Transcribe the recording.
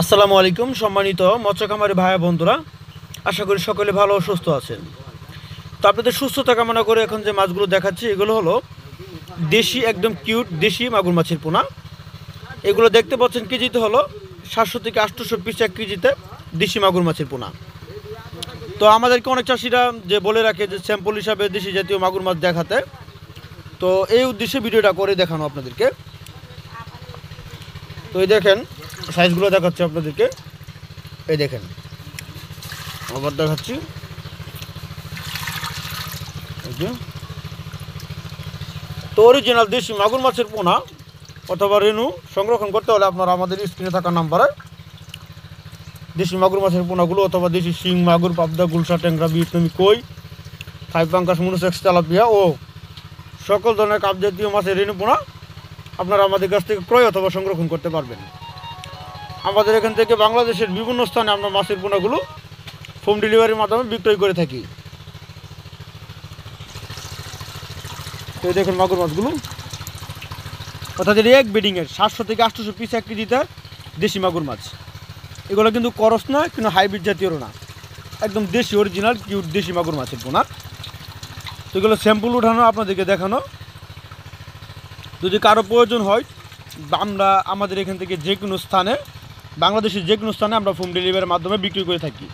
আসসালামু আলাইকুম সম্মানিত মৎস্য খামারি ভাই বন্ধুরা, আশা করি সকলে ভালো ও সুস্থ আছেন। তো আপনাদের সুস্থতা কামনা করে এখন যে মাছগুলো দেখাচ্ছি এগুলো হলো দেশি, একদম কিউট দেশি মাগুর মাছের পোনা। এগুলো দেখতে পাচ্ছেন কেজিতে হলো 700 থেকে 800 পিস এক কেজিতে দেশি মাগুর মাছের পোনা। তো আমাদেরকে অনেক চাষিরা যে বলে রাখে যে স্যাম্পল হিসাবে দেশি জাতীয় মাগুর মাছ দেখাতে, তো এই উদ্দেশ্যে ভিডিওটা করে দেখানো আপনাদেরকে। তো এই দেখেন সাইজগুলো দেখাচ্ছি আপনাদেরকে, এই দেখেন আবার দেখাচ্ছি। তো অরিজিনাল দেশি মাগুর মাছের পোনা অথবা রেনু সংরক্ষণ করতে হলে আপনারা আমাদের স্ক্রিনে থাকা নাম্বারে দেশি মাগুর মাছের পোনাগুলো অথবা দেশি শিং, মাগুর, পাবদা, গুলশা, ট্যাংরা, ভিয়েতনামি কই, থাই পাঙ্কাস, মনোসেক্স, তেলাপিয়া ও সকল ধরনের কাপ জাতীয় মাছের রেনু পোনা আপনারা আমাদের কাছ থেকে ক্রয় অথবা সংরক্ষণ করতে পারবেন। আমাদের এখান থেকে বাংলাদেশের বিভিন্ন স্থানে আমরা মাছের পোনাগুলো হোম ডেলিভারির মাধ্যমে বিক্রয় করে থাকি। তো দেখুন মাগুর মাছগুলো অর্থাৎ এক বেডিংয়ের 700 থেকে 800 পিস এক কেজিতে দেশি মাগুর মাছ। এগুলো কিন্তু করস না, কিন্তু হাইব্রিড জাতীয়ও না, একদম দেশি অরিজিনাল কিউট দেশি মাগুর মাছের পোনা। তো এগুলো স্যাম্পল উঠানো আপনাদেরকে দেখানো। যদি কারো প্রয়োজন হয় আমরা আমাদের এখান থেকে যে কোনো স্থানে, বাংলাদেশের যে কোনো স্থানে আমরা হোম ডেলিভারির মাধ্যমে বিক্রি করে থাকি।